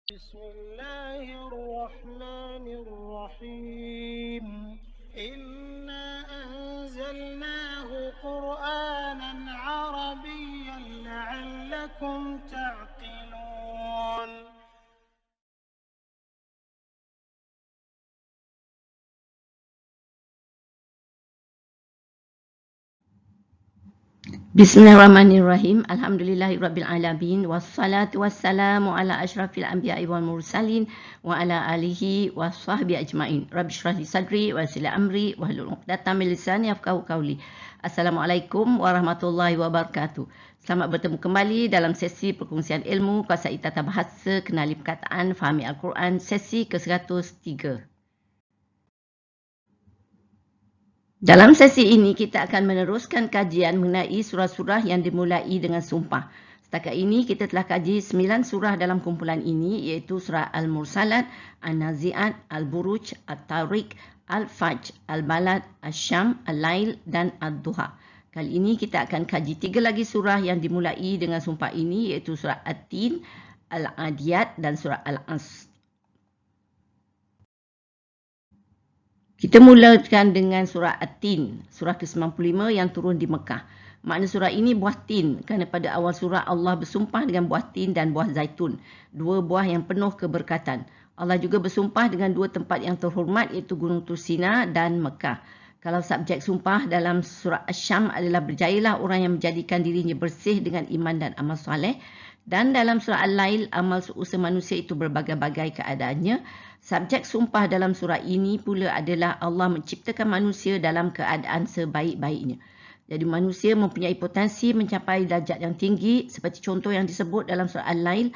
بسم الله الرحمن الرحيم إنا أنزلناه قرآنا عربيا لعلكم تعقلون. Bismillahirrahmanirrahim. Alhamdulillahirabbil alamin wassalatu wassalamu ala asyrafil anbiya'i wal mursalin wa ala alihi washabbi ajmain. Rabbi shrah li sadri wa yassir li amri wahlul 'uqdatam min lisani yafqahu qawli. Assalamualaikum warahmatullahi wabarakatuh. Selamat bertemu kembali dalam sesi perkongsian ilmu Qasaid Tata Bahasa Kenali Perkataan Fahami Al-Quran sesi ke-103. Dalam sesi ini kita akan meneruskan kajian mengenai surah-surah yang dimulai dengan sumpah. Setakat ini kita telah kaji 9 surah dalam kumpulan ini, iaitu surah Al-Mursalat, An-Nazi'at, Al-Buruj, At-Tariq, Al-Fajr, Al-Balad, Asy-Syam, Al-Lail dan Ad-Duha. Kali ini kita akan kaji 3 lagi surah yang dimulai dengan sumpah ini, iaitu surah At-Tin, Al-Adiyat dan surah Al-Asr. Kita mulakan dengan surah At-Tin, surah ke-95 yang turun di Mekah. Makna surah ini buah tin, kerana pada awal surah Allah bersumpah dengan buah tin dan buah zaitun, 2 buah yang penuh keberkatan. Allah juga bersumpah dengan 2 tempat yang terhormat, iaitu Gunung Tursina dan Mekah. Kalau subjek sumpah dalam surah Asy-Syam adalah berjayalah orang yang menjadikan dirinya bersih dengan iman dan amal soleh. Dan dalam surah Al-Lail, amal seusaha manusia itu berbagai-bagai keadaannya. Subjek sumpah dalam surah ini pula adalah Allah menciptakan manusia dalam keadaan sebaik-baiknya. Jadi manusia mempunyai potensi mencapai darjat yang tinggi seperti contoh yang disebut dalam surah Al-Lail,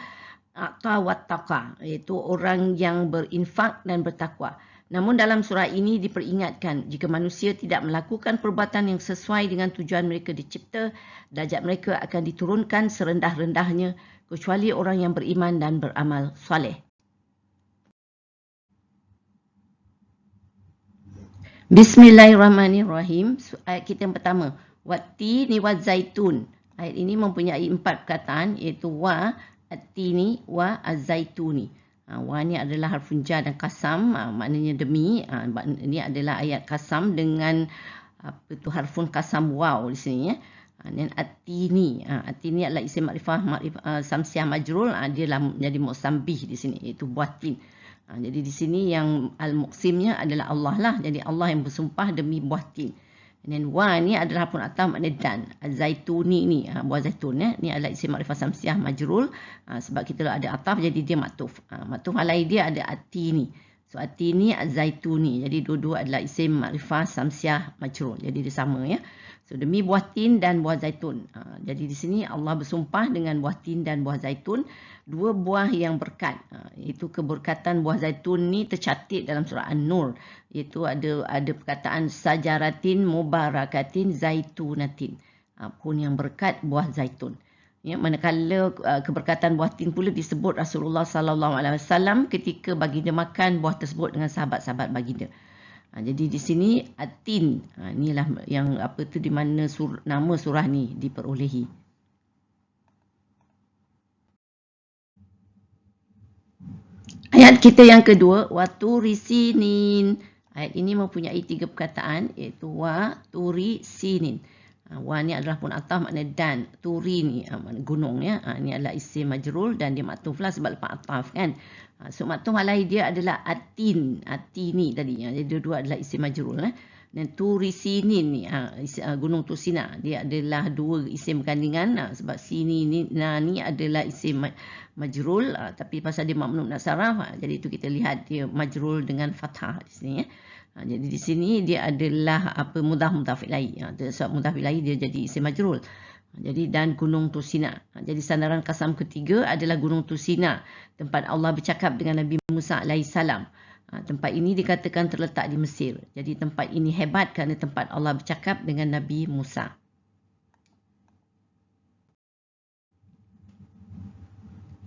a'ta wattaqa, iaitu orang yang berinfak dan bertakwa. Namun dalam surah ini diperingatkan jika manusia tidak melakukan perbuatan yang sesuai dengan tujuan mereka dicipta, darjat mereka akan diturunkan serendah-rendahnya kecuali orang yang beriman dan beramal soleh. Bismillahirrahmanirrahim. Ayat kita yang pertama, Wattini wa zaitun. Ayat ini mempunyai 4 perkataan, iaitu wa, at-tini, wa, az-zaituni. Wa ni adalah harfun jar dan kasam, maknanya demi. Ini adalah ayat kasam dengan harfun kasam waw di sini ya. Dan at-tini, at-tini adalah isim makrifah samsiah majrul, dia menjadi mu'sambih di sini, iaitu buah tin. Jadi di sini yang al-muqsimnya adalah Allah lah. Jadi Allah yang bersumpah demi buah tin. Dan wa ni adalah pun ataf makna dan. Az-zaituni ni, buah zaitun ya. Ni adalah isim makrifah samsiah majrul. Sebab kita ada ataf jadi dia maktuf. Maktuf alai dia ada at-tini. So at-tini, az-zaituni. Jadi dua-dua adalah isim makrifah samsiah majrul. Jadi dia sama ya. So demi buah tin dan buah zaitun. Jadi di sini Allah bersumpah dengan buah tin dan buah zaitun, 2 buah yang berkat. Itu keberkatan buah zaitun ni tercatat dalam surah An-Nur. Iaitu ada perkataan sajaratin mubarakatin zaitunatin. Pohon yang berkat buah zaitun. Ya, manakala keberkatan buah tin pula disebut Rasulullah SAW ketika baginda makan buah tersebut dengan sahabat-sahabat baginda. Jadi di sini At-Tin, inilah yang di mana nama surah ni diperolehi. Ayat kita yang kedua, wa turi sinin. Ayat ini mempunyai 3 perkataan, iaitu wa turi sinin. Wa ni adalah pun ataf makna dan, turi ni makna gunung ya. Ini adalah isim majrul dan dia maktuf lah sebab lepas ataf kan. So maktuf alai dia adalah at-tin, at-tini tadi. Jadi dua-dua adalah isim majrul Dan turi sinin ni, gunung Tursina, dia adalah 2 isim berkandingan sebab sini ni adalah isim majrul, tapi pasal dia mamnu nak saraf, jadi itu kita lihat dia majrul dengan fathah di sini ya. Jadi di sini dia adalah mudhaf ilaih. Sebab mudhaf ilaih dia jadi isim majrul. Jadi dan gunung Tursina. Jadi sandaran kasam ketiga adalah gunung Tursina, tempat Allah bercakap dengan Nabi Musa alaihissalam. Tempat ini dikatakan terletak di Mesir. Jadi tempat ini hebat kerana tempat Allah bercakap dengan Nabi Musa.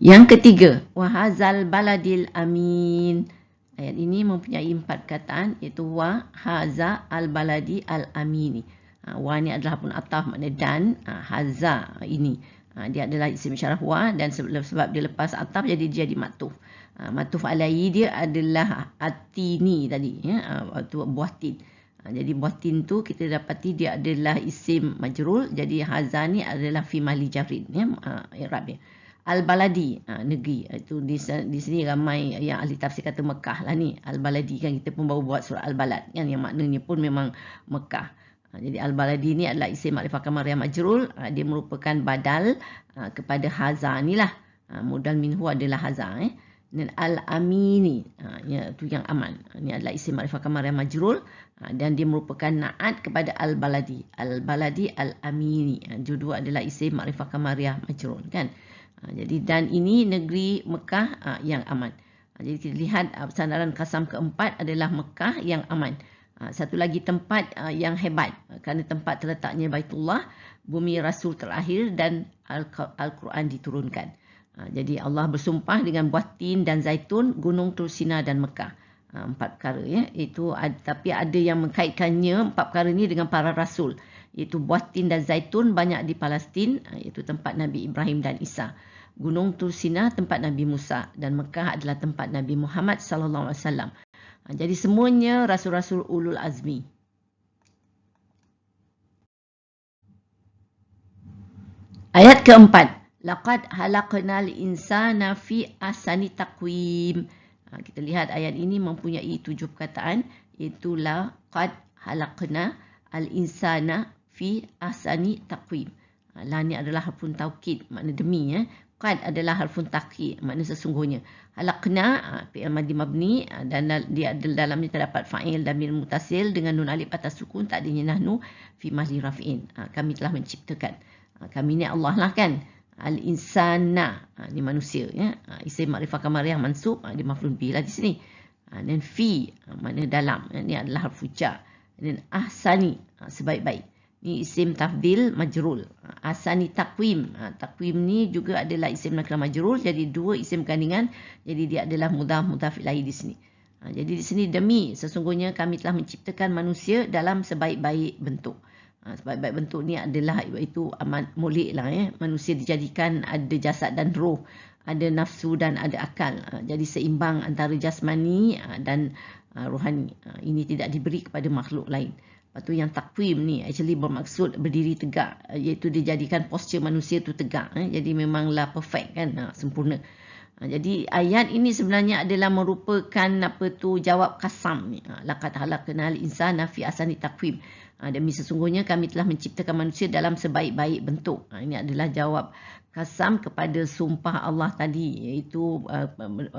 Yang ketiga, wahazal baladil amin. Ayat ini mempunyai 4 perkataan, iaitu wa, haza, al-baladi, al-amini. Wa ni adalah pun ataf makna dan, haza ini. Dia adalah isim isyarah huwa dan sebab dia lepas ataf jadi dia jadi maktuf. Maktuf alaihi dia adalah atini tadi, tu buah tin. Jadi buah tin tu kita dapati dia adalah isim majrul, jadi hadza ni adalah fi mahli jarrin, i'rab dia. Al-baladi, negeri. Itu di sini ramai yang ahli tafsir kata Mekah lah ni. Al-baladi kan kita pun baru buat surah Al-balad kan, yang maknanya pun memang Mekah. Jadi al-baladi ni adalah isim makrifah kamariyah majrul. Dia merupakan badal kepada haza ni lah. Modal minhu adalah haza. Dan al-amini, itu yang aman. Ini adalah isim makrifah kamariyah majrul. Dan dia merupakan naat kepada al-baladi. Al-baladi al-amini. Dua adalah isim makrifah kamariyah majrul kan. Jadi dan ini negeri Mekah yang aman. Jadi kita lihat sandaran kasam keempat adalah Mekah yang aman. Satu lagi tempat yang hebat kerana tempat terletaknya Baitullah, bumi Rasul terakhir dan Al-Quran diturunkan. Jadi Allah bersumpah dengan buah tin dan zaitun, gunung Tursina dan Mekah. 4 perkara ya. Itu tapi ada yang mengkaitkannya 4 perkara ini dengan para rasul. Iaitu buah tin dan zaitun banyak di Palestin, iaitu tempat Nabi Ibrahim dan Isa. Gunung Tursina tempat Nabi Musa dan Mekah adalah tempat Nabi Muhammad sallallahu alaihi wasallam. Jadi semuanya rasul-rasul ulul azmi. Ayat keempat. Laqad halaqnal insana fi ahsani taqwim. Kita lihat ayat ini mempunyai 7 perkataan. Iaitu laqad halaqna al insana fi ahsani taqwim. La ni adalah harfun taukid, makna demi ya. Qad adalah harfun taqiq, makna sesungguhnya. Halaqna fi'il madhi mabni dan dia dalamnya terdapat fa'il damir mutasil dengan nun alif atas sukun tak adanya nahnu fi mahli raf'in. Kami telah menciptakan. Kami ni Allah lah kan. Al insana, ni manusia ya. Isim makrifah kamariyah mansub, dia maf'ul bih lah di sini. Dan fi makna dalam, ni adalah harfu jar. Dan ahsani sebaik-baik. Ni isim tafdil majrul. Ahsani taqwim. Taqwim ni juga adalah isim nakirah majrul. Jadi 2 isim gandingan. Jadi dia adalah mudhaf ilaih di sini. Jadi di sini demi sesungguhnya kami telah menciptakan manusia dalam sebaik-baik bentuk. Sebaik-baik bentuk ni adalah itu amat mulik lah ya. Manusia dijadikan ada jasad dan roh. Ada nafsu dan ada akal. Jadi seimbang antara jasmani dan rohani. Ini tidak diberi kepada makhluk lain. Lepas tu yang takwim ni actually bermaksud berdiri tegak, iaitu dijadikan postur manusia tu tegak. Jadi memanglah perfect kan, sempurna. Jadi ayat ini sebenarnya adalah merupakan jawab kasam ni. Laqad halaqnal insana fi ahsani taqwim. Demi sesungguhnya kami telah menciptakan manusia dalam sebaik-baik bentuk. Ini adalah jawab kasam kepada sumpah Allah tadi, iaitu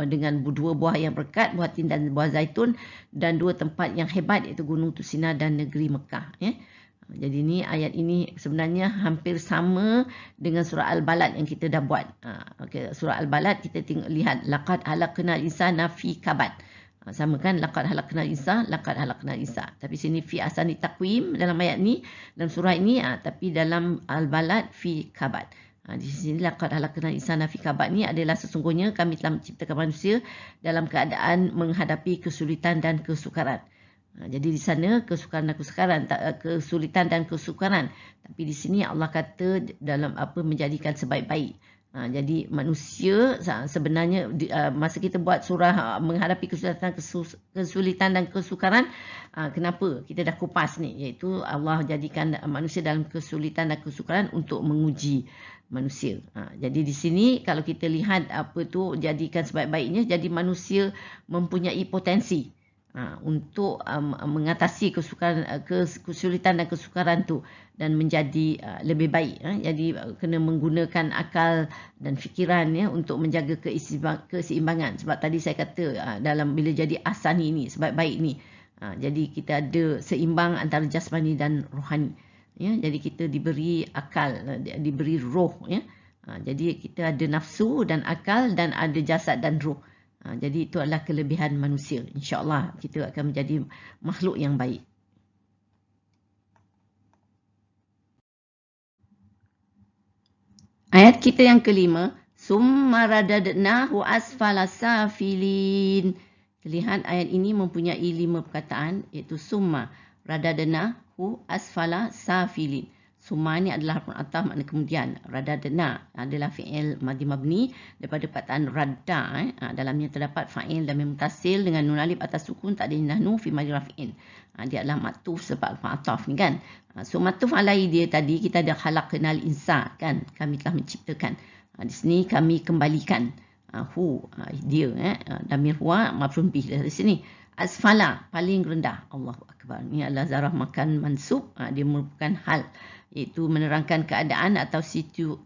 dengan 2 buah yang berkat, buah tin dan buah zaitun, dan 2 tempat yang hebat iaitu Gunung Tursina dan negeri Mekah ya. Jadi ni ayat ini sebenarnya hampir sama dengan surah Al-Balad yang kita dah buat. Surah Al-Balad kita tengok lihat laqad halaqnal insana fi kabad. Sama kan, laqad halaqnal insana, laqad halaqnal insana. Tapi sini fi ahsani taqwim dalam ayat ni, dalam surah ini, tapi dalam Al-Balad fi kabad. Di sini laqad halaqnal insana fi kabad ni adalah sesungguhnya kami telah menciptakan manusia dalam keadaan menghadapi kesulitan dan kesukaran. Jadi di sana kesulitan dan kesukaran. Tapi di sini Allah kata dalam menjadikan sebaik-baik. Jadi manusia sebenarnya masa kita buat surah menghadapi kesulitan dan kesukaran, kenapa kita dah kupas ni, iaitu Allah jadikan manusia dalam kesulitan dan kesukaran untuk menguji manusia. Jadi di sini kalau kita lihat jadikan sebaik-baiknya, jadi manusia mempunyai potensi untuk mengatasi kesulitan dan kesukaran tu dan menjadi lebih baik. Jadi kena menggunakan akal dan fikiran ya untuk menjaga keseimbangan. Sebab tadi saya kata dalam bila jadi ahsani ni, sebaik-baik ni, jadi kita ada seimbang antara jasmani dan rohani. Ya, jadi kita diberi akal, diberi roh ya. Jadi kita ada nafsu dan akal dan ada jasad dan roh. Jadi itu adalah kelebihan manusia. InsyaAllah kita akan menjadi makhluk yang baik. Ayat kita yang kelima. Summa radadnahu asfala safilin. Lihat ayat ini mempunyai 5 perkataan, iaitu summa radadnahu asfala safilin. So ma ni adalah harfun ataf, makna kemudian. Radadna adalah fi'il madhi mabni daripada perkataan radda. Dalamnya terdapat fa'il damir muttasil dengan nun alif atas sukun tak ada nahnu fi mahali raf'in. Dia adalah maktuf sebab harfun ataf ni kan. So maktuf alai dia tadi kita ada khalaqnal insan kan, kami telah menciptakan. Di sini kami kembalikan dia damir huwa maf'ul bih dari sini. Asfala paling rendah, Allahu akbar. Ini adalah zarah makan mansub, dia merupakan hal, iaitu menerangkan keadaan atau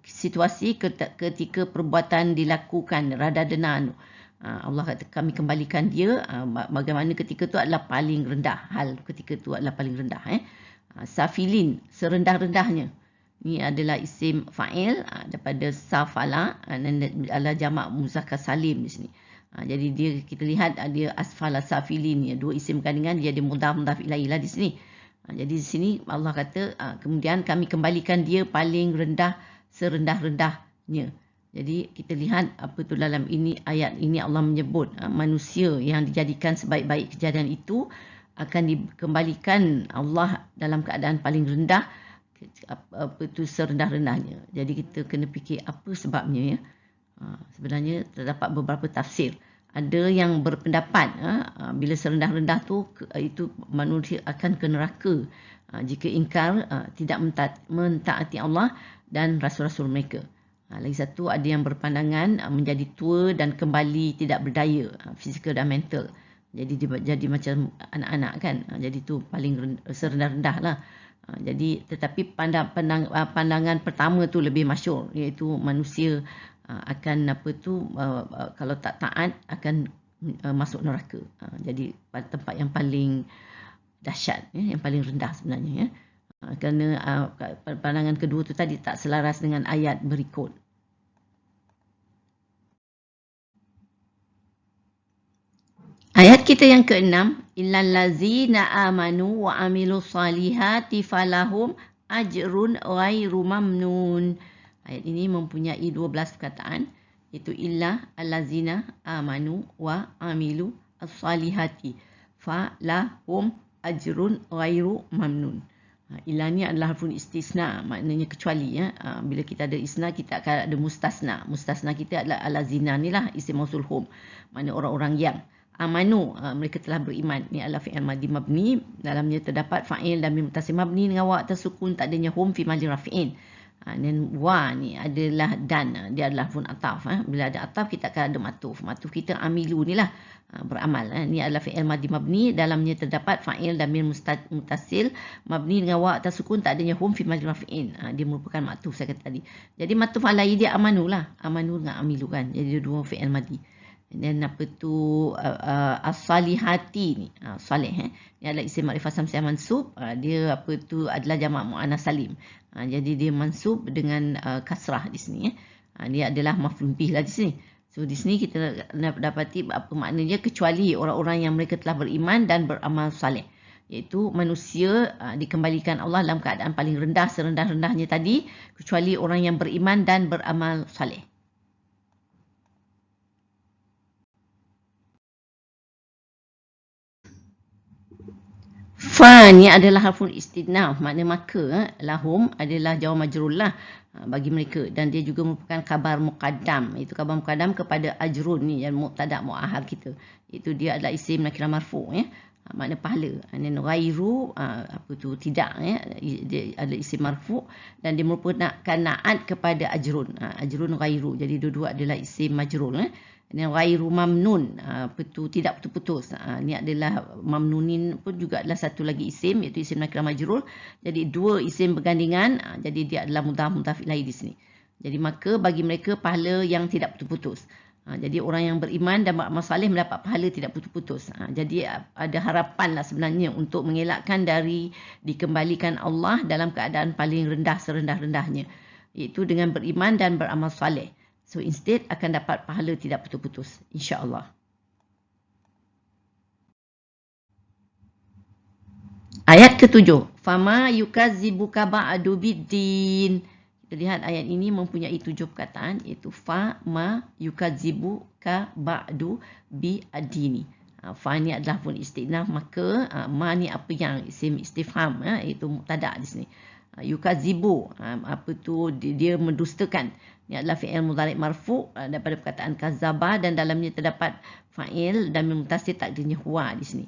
situasi ketika perbuatan dilakukan. Radadna, Allah kata kami kembalikan dia, bagaimana ketika itu adalah paling rendah, hal ketika itu adalah paling rendah. Safilin, serendah-rendahnya. Ini adalah isim fa'il daripada safala, adalah jamak muzakkar salim di sini. Jadi kita lihat dia asfala safilin, dua isim gandingan, dia ada mudhaf ilaih lah di sini. Jadi di sini Allah kata kemudian kami kembalikan dia paling rendah, serendah-rendahnya. Jadi kita lihat apa tu dalam ini, ayat ini Allah menyebut manusia yang dijadikan sebaik-baik kejadian itu akan dikembalikan Allah dalam keadaan paling rendah, apa tu serendah-rendahnya. Jadi kita kena fikir apa sebabnya ya. Sebenarnya terdapat beberapa tafsir. Ada yang berpendapat bila serendah-rendah tu itu manusia akan ke neraka jika ingkar tidak mentaati Allah dan rasul-rasul mereka. Lagi satu ada yang berpandangan menjadi tua dan kembali tidak berdaya fizikal dan mental. Jadi dia jadi macam anak-anak kan. Jadi tu paling serendah-rendah lah. Jadi tetapi pandangan pertama tu lebih masyhur, iaitu manusia akan kalau tak taat akan masuk neraka. Jadi tempat yang paling dahsyat, yang paling rendah sebenarnya. Kerana pandangan kedua tu tadi tak selaras dengan ayat berikut. Ayat kita yang ke-6, illal ladzina amanu wa amilus salihati falahum ajrun ghairu mamnun. Ayat ini mempunyai 12 perkataan, iaitu illa allazina amanu wa amilu as-salihati falahum ajrun ghairu mamnun. Illa ni adalah harfun istisna, maknanya kecuali ya. Bila kita ada isna kita akan ada mustasna. Mustasna kita adalah allazina ni lah isim mausul hum, makna orang-orang yang amanu, mereka telah beriman. Ni adalah fi'il madhi mabni, dalamnya terdapat fa'il damir muttasil mabni dengan wa atas sukun tak adanya hum fi mahali raf'in. Dan wa ni adalah dan, dia adalah harfun ataf. Bila ada ataf kita akan ada matuf. Matuf kita amilu ni lah, beramal. Ni adalah fi'il madhi mabni, dalamnya terdapat fa'il damir muttasil mabni dengan wa atas sukun tak adanya hum fi mahali raf'in. Dia merupakan matuf saya kata tadi. Jadi matuf alai dia amanu lah, amanu dengan amilu kan. Jadi dia dua fi'il madhi. Dan apa tu as-salihati ni, salih ni adalah isim makrifah samsiah mansub, dia apa tu adalah jamak muannas salim. Jadi dia mansub dengan kasrah di sini. Dia adalah maf'ul bih lah di sini. So di sini kita dapati apa maknanya, kecuali orang-orang yang mereka telah beriman dan beramal saleh, iaitu manusia dikembalikan Allah dalam keadaan paling rendah, serendah-rendahnya tadi, kecuali orang yang beriman dan beramal saleh. Fa ni adalah harful istinaf, makna maka. Lahum adalah jawab majrur lah bagi mereka, dan dia juga merupakan khabar muqaddam. Itu khabar muqaddam kepada ajrun ni yang mubtada muahhar kita. Itu dia adalah isim nakirah marfu ya. Makna pahala. Dan ghairu apa tu tidak ya. Dia adalah isim marfu dan dia merupakan naat kepada ajrun. Ajrun ghairu. Jadi dua-dua adalah isim majrur ya. Dan ghairu mamnun, tidak putus-putus. Ni adalah mamnunin pun juga adalah satu lagi isim, iaitu isim nakirah majrur. Jadi dua isim bergandingan, jadi dia adalah mudhaf ilaih di sini. Jadi maka bagi mereka pahala yang tidak putus-putus. Jadi orang yang beriman dan beramal saleh mendapat pahala tidak putus-putus. Jadi ada harapan lah sebenarnya untuk mengelakkan dari dikembalikan Allah dalam keadaan paling rendah, serendah-rendahnya, iaitu dengan beriman dan beramal saleh. So instead akan dapat pahala tidak putus-putus, insya-Allah. Ayat ke-7, fama yukadzibuka ba'du biddin. Kita lihat ayat ini mempunyai 7 perkataan, iaitu fa ma yukadzibuka ba'du bi'adini. Fa ni adalah pun istinaf, maka ma ni apa yang isim istifham, iaitu mubtada di sini. Yukazibu, apa tu, dia mendustakan. Ini adalah fi'il mudhari' marfu' daripada perkataan kazaba, dan dalamnya terdapat fa'il dan mutasil takdirnya huwa di sini.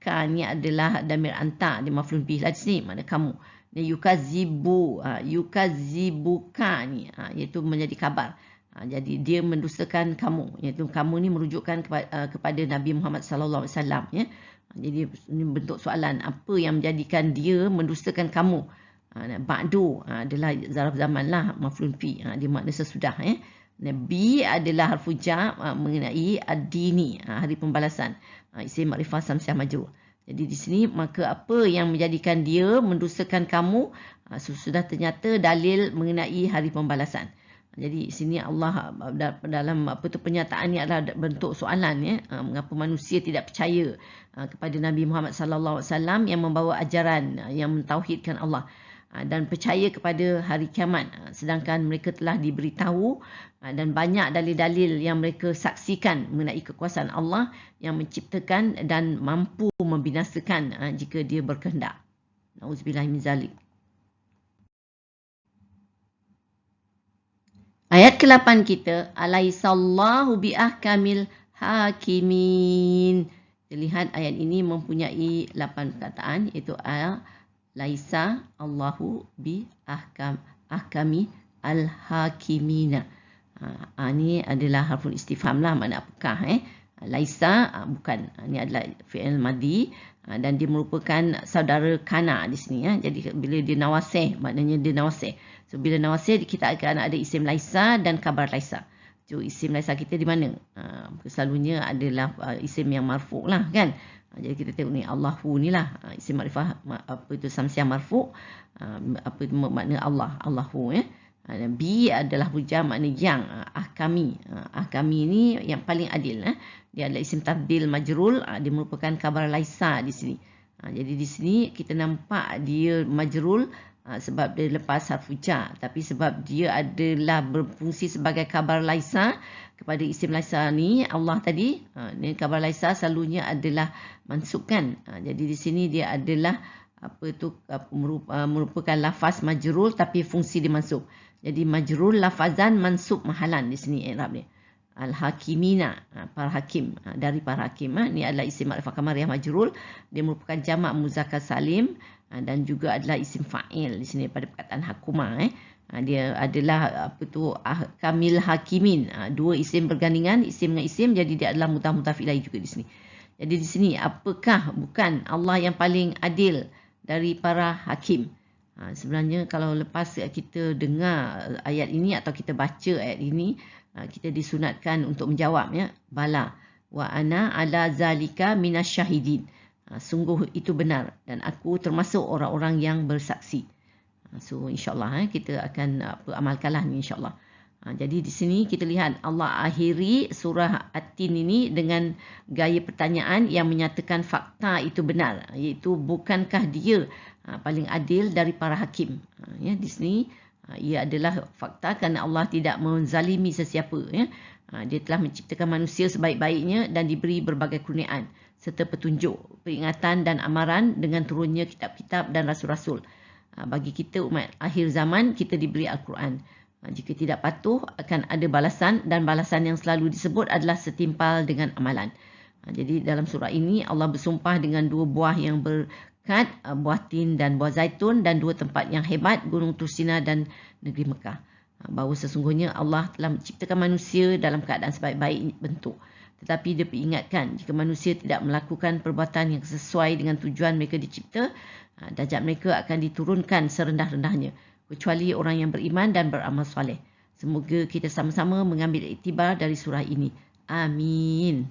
Ka ni adalah damir anta, dia maf'ul bih lah di sini, mana kamu. Dan yukazibu, yukazibuka ni, iaitu menjadi khabar. Jadi dia mendustakan kamu, iaitu kamu ni merujukkan kepada Nabi Muhammad sallallahu alaihi wasallam, ya. Jadi ini bentuk soalan, apa yang menjadikan dia mendustakan kamu? Ba'du adalah zaraf zaman lah, maf'ul fi, dia makna sesudah, ya. Nabi adalah harfu jar mengenai ad-dini, hari pembalasan, isim ma'rifah samsiah majrur. Jadi di sini, maka apa yang menjadikan dia mendustakan kamu? Sudah ternyata dalil mengenai hari pembalasan. Jadi sini Allah dalam pernyataan ini adalah bentuk soalan, ya. Mengapa manusia tidak percaya kepada Nabi Muhammad sallallahu alaihi wasallam yang membawa ajaran yang mentauhidkan Allah dan percaya kepada hari kiamat, sedangkan mereka telah diberitahu dan banyak dalil-dalil yang mereka saksikan mengenai kekuasaan Allah yang menciptakan dan mampu membinasakan jika dia berkehendak. Nauzubillah min zalik. Ayat ke-8 kita, alaisallahu biahkamil hakimin. Kita lihat ayat ini mempunyai 8 perkataan, iaitu laisa Allahu biahkami al-hakimina. Ini adalah harful istifham lah, makna apakah? Laisa bukan. Ini adalah fi'il madi dan dia merupakan saudara kana di sini, ya. Jadi bila dia nawasih, maknanya dia nawasih. So bila nawasih, kita akan ada isim laisa dan khabar laisa. So isim laisa kita di mana? Selalunya adalah isim yang marfu' lah, kan. Jadi kita tengok ni, Allahu ni lah isim makrifah, apa itu samsiah marfu', apa itu makna Allah, Allahu, ya. Bi adalah hujah, makna yang, ahkami. Ahkami ni yang paling adil, dia adalah isim tabdil majrul, dia merupakan khabar laisa di sini. Jadi di sini kita nampak dia majrul sebab dia lepas harfu jar, tapi sebab dia adalah berfungsi sebagai khabar laisa kepada isim laisa ni, Allah tadi, ni khabar laisa selalunya adalah mansub, kan. Jadi di sini dia adalah merupakan lafaz majrul tapi fungsi dia mansub. Jadi majrul lafazan, mansub mahalan di sini i'rab dia. Al-hakimina, para hakim, dari para hakim. Ini adalah isim ma'rifah kamariyah majrul. Dia merupakan jamak muzakkar salim dan juga adalah isim fa'il di sini pada perkataan hakuma. Dia adalah kamil hakimin. Dua isim bergandingan, isim dengan isim, jadi dia adalah mudhaf ilaih juga di sini. Jadi di sini, apakah bukan Allah yang paling adil dari para hakim? Sebenarnya kalau lepas kita dengar ayat ini atau kita baca ayat ini, kita disunatkan untuk menjawab, ya. Bala wa ana ala zalika minasyahidin. Sungguh itu benar dan aku termasuk orang-orang yang bersaksi. So insya-Allah kita akan amalkanlah ni, insya-Allah. Jadi di sini kita lihat Allah akhiri surah At-Tin ini dengan gaya pertanyaan yang menyatakan fakta itu benar, iaitu bukankah dia paling adil dari para hakim. Ya, di sini ia adalah fakta kerana Allah tidak menzalimi sesiapa, ya. Dia telah menciptakan manusia sebaik-baiknya dan diberi berbagai kurniaan serta petunjuk, peringatan dan amaran dengan turunnya kitab-kitab dan rasul-rasul. Bagi kita umat akhir zaman, kita diberi Al-Quran. Jika tidak patuh, akan ada balasan, dan balasan yang selalu disebut adalah setimpal dengan amalan. Jadi dalam surah ini Allah bersumpah dengan dua buah yang berkat, buah tin dan buah zaitun, dan dua tempat yang hebat, Gunung Tursina dan negeri Mekah. Bahawa sesungguhnya Allah telah menciptakan manusia dalam keadaan sebaik-baik bentuk. Tetapi dia peringatkan, jika manusia tidak melakukan perbuatan yang sesuai dengan tujuan mereka dicipta, darjat mereka akan diturunkan serendah-rendahnya, kecuali orang yang beriman dan beramal soleh. Semoga kita sama-sama mengambil iktibar dari surah ini. Amin.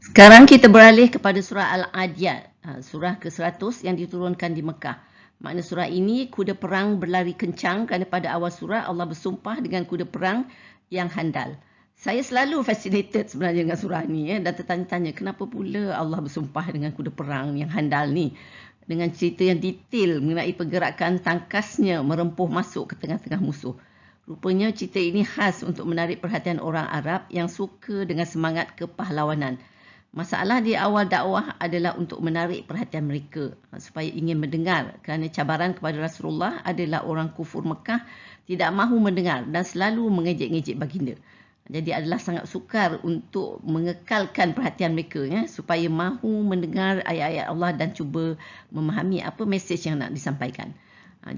Sekarang kita beralih kepada surah Al-Adiyat, surah ke-100 yang diturunkan di Mekah. Makna surah ini, kuda perang berlari kencang, kerana pada awal surah Allah bersumpah dengan kuda perang yang handal. Saya selalu fascinated sebenarnya dengan surah ni, dan tertanya-tanya kenapa pula Allah bersumpah dengan kuda perang yang handal ni, dengan cerita yang detail mengenai pergerakan tangkasnya merempuh masuk ke tengah-tengah musuh. Rupanya cerita ini khas untuk menarik perhatian orang Arab yang suka dengan semangat kepahlawanan. Masalah di awal dakwah adalah untuk menarik perhatian mereka supaya ingin mendengar, kerana cabaran kepada Rasulullah adalah orang kufur Mekah tidak mahu mendengar dan selalu mengejek-ngejek baginda. Jadi adalah sangat sukar untuk mengekalkan perhatian mereka supaya mahu mendengar ayat-ayat Allah dan cuba memahami apa mesej yang nak disampaikan.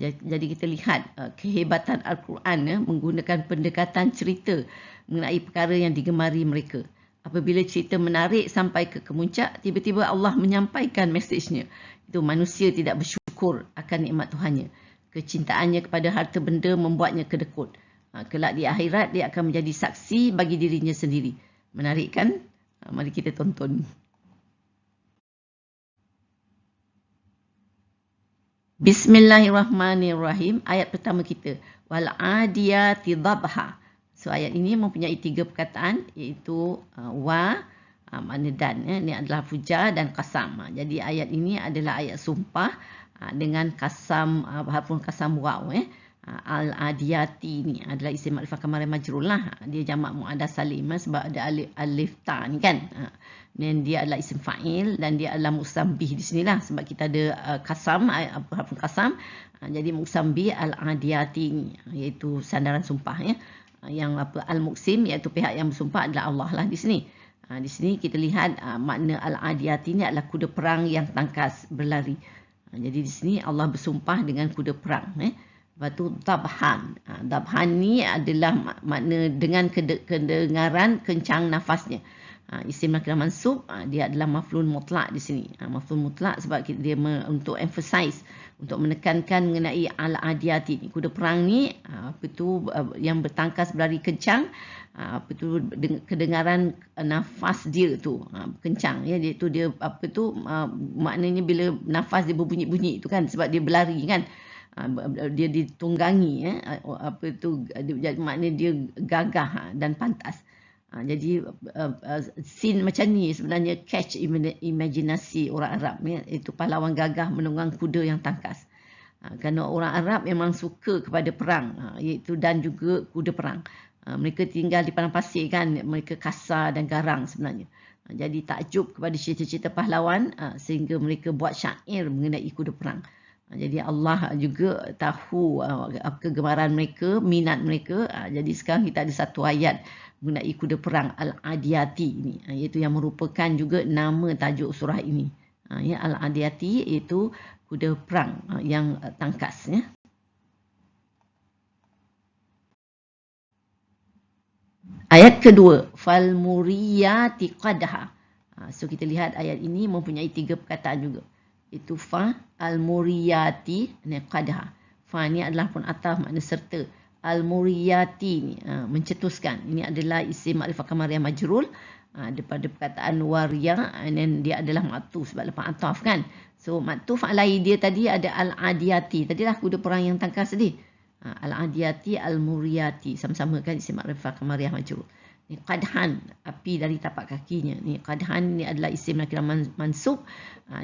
Jadi kita lihat kehebatan Al-Quran menggunakan pendekatan cerita mengenai perkara yang digemari mereka. Apabila cerita menarik sampai ke kemuncak, tiba-tiba Allah menyampaikan mesejnya. Itu manusia tidak bersyukur akan nikmat Tuhannya. Kecintaannya kepada harta benda membuatnya kedekut. Kelak di akhirat dia akan menjadi saksi bagi dirinya sendiri. Menarik kan? Mari kita tonton. Bismillahirrahmanirrahim. Ayat pertama kita. Wal adiyati dhabha. So ayat ini mempunyai 3 perkataan, iaitu wa, makna dan. Ini adalah fuja dan qasam. Jadi ayat ini adalah ayat sumpah dengan kasam, harfun kasam waw. Al-adiyati ni adalah isim ma'rifah kamar majrur lah. Dia jamak muannas salim sebab ada alif ta ni kan. Dan dia adalah isim fa'il dan dia adalah musabbih di sinilah sebab kita ada kasam, harfun kasam. Jadi musabbih al-adiyati ni iaitu sandaran sumpah ya. Yang al-muqsim iaitu pihak yang bersumpah adalah Allah lah di sini. Di sini kita lihat makna al-adiyati ni adalah kuda perang yang tangkas berlari. Jadi di sini Allah bersumpah dengan kuda perang. Lepas tu dhabhan. Dhabhan ni adalah makna dengan kedengaran kencang nafasnya. Isim nakirah mansub dia adalah maf'ul mutlak di sini. Maf'ul mutlak sebab dia untuk emphasize, untuk menekankan mengenai al-adiyati ni. Kuda perang ni yang bertangkas berlari kencang, kedengaran nafas dia tu kencang ya, dia maknanya bila nafas dia berbunyi-bunyi tu kan, sebab dia berlari kan. Dia ditunggangi maknanya dia gagah dan pantas. Jadi scene macam ni sebenarnya catch imaginasi orang Arab ya, itu pahlawan gagah menunggang kuda yang tangkas. Kerana orang Arab memang suka kepada perang, iaitu dan juga kuda perang. Mereka tinggal di padang pasir kan, mereka kasar dan garang sebenarnya. Jadi takjub kepada cerita-cerita pahlawan sehingga mereka buat syair mengenai kuda perang. Jadi Allah juga tahu kegemaran mereka, minat mereka. Jadi sekarang kita ada satu ayat mengenai kuda perang Al-Adiyati ini, iaitu yang merupakan juga nama tajuk surah ini. Ya, Al-Adiyati iaitu kuda perang yang tangkas ya. Ayat kedua, fal muriyati qadha. So kita lihat ayat ini mempunyai 3 perkataan juga. Itu fa al-muriyati ni qadha. Fa ni adalah pun ataf makna serta. Al-muriyati ni mencetuskan. Ini adalah isim ma'rifah kamariyah majrul daripada perkataan wariya, dan dia adalah ma'tuf sebab lepas ataf kan. So ma'tuf alai dia tadi ada al-adiyati. Tadilah kuda perang yang tangkas tadi. Al-adiyati al-muriyati sama-sama kan isim ma'rifah kamariyah majrul. Ni qadhan, api dari tapak kakinya. Ni qadhan ni adalah isim nakirah mansub.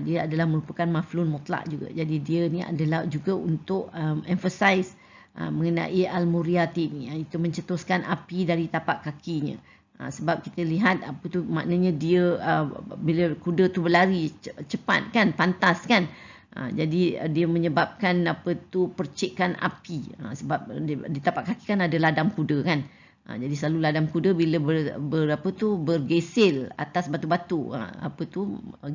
Dia adalah merupakan maf'ul mutlak juga. Jadi dia ni adalah juga untuk emphasize mengenai al-muriyati ni, itu mencetuskan api dari tapak kakinya. Sebab kita lihat apa tu maknanya dia bila kuda tu berlari cepat kan, pantas kan. Jadi dia menyebabkan percikan api. Sebab di tapak kaki kan ada ladam kuda kan. Jadi selalu ladam kuda bila bergesel atas batu-batu,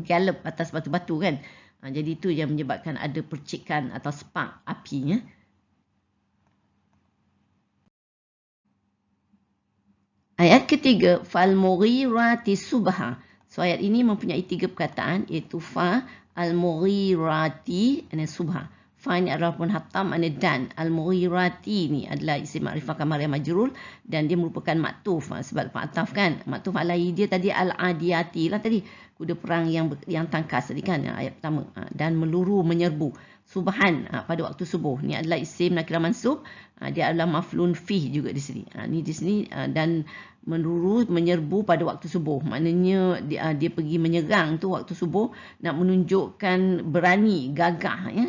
gallop atas batu-batu kan. Jadi itu yang menyebabkan ada percikan atau spark apinya. Ayat ketiga, fal mughirati subha. So ayat ini mempunyai 3 perkataan, iaitu fa, al-mughirati dan subha. Fa ni adalah pun hatam dan. Al-mughirati ni adalah isim ma'rifah kamariyah majrul dan dia merupakan maktuf sebab ataf kan. Maktuf alai dia tadi al-adiyati lah tadi. Kuda perang yang tangkas tadi kan, ayat pertama. Dan meluru menyerbu. Subhan pada waktu subuh. Ni adalah isim nakirah mansub. Dia adalah maf'ulun fih juga di sini. Ni di sini dan meluru menyerbu pada waktu subuh. Maknanya dia pergi menyerang tu waktu subuh nak menunjukkan berani, gagah ya.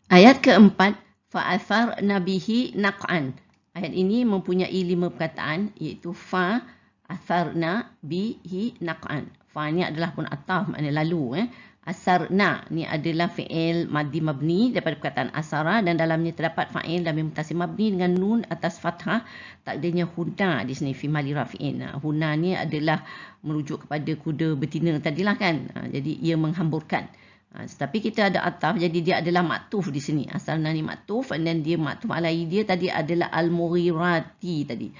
Ayat keempat, fa'athar nabihi naq'an. Ayat ini mempunyai 5 perkataan iaitu fa, asarna, bihi, naq'an. Fa ni adalah pun ataf, maknanya lalu. Asarna ni adalah fi'il madhi mabni daripada perkataan asara dan dalamnya terdapat fa'il lamir muttasil mabni dengan nun atas fathah, takdirnya huna di sini fi mali rafi'in. Huna ni adalah merujuk kepada kuda betina tadilah kan. Jadi ia menghamburkan. Tapi kita ada ataf, jadi dia adalah maktuf di sini. Asarna ni maktuf dan dia maktuf alai dia tadi adalah al-mughirati tadi.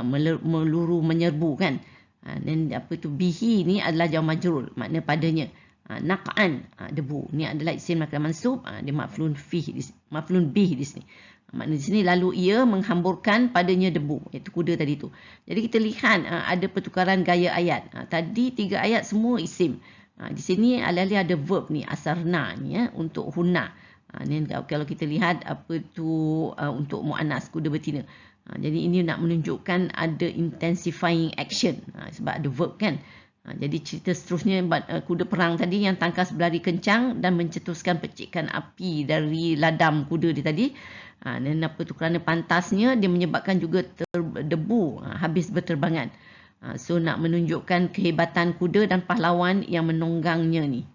Meluru menyerbu kan. Dan apa tu bihi ni adalah jawab majrur, makna padanya. Naq'an, debu. Ni adalah isim nakirah mansub, dia maf'ulun bih di sini. Makna di sini lalu ia menghamburkan padanya debu, iaitu kuda tadi tu. Jadi kita lihat ada pertukaran gaya ayat. Tadi 3 ayat semua isim. Di sini alih-alih ada verb ni asarna ni untuk huna. Ni kalau kita lihat apa tu untuk muannas kuda betina. Jadi ini nak menunjukkan ada intensifying action sebab ada verb kan. Jadi cerita seterusnya kuda perang tadi yang tangkas berlari kencang dan mencetuskan percikan api dari ladam kuda dia tadi. Dan apa tu kerana pantasnya dia menyebabkan juga debu habis berterbangan. So nak menunjukkan kehebatan kuda dan pahlawan yang menunggangnya ni.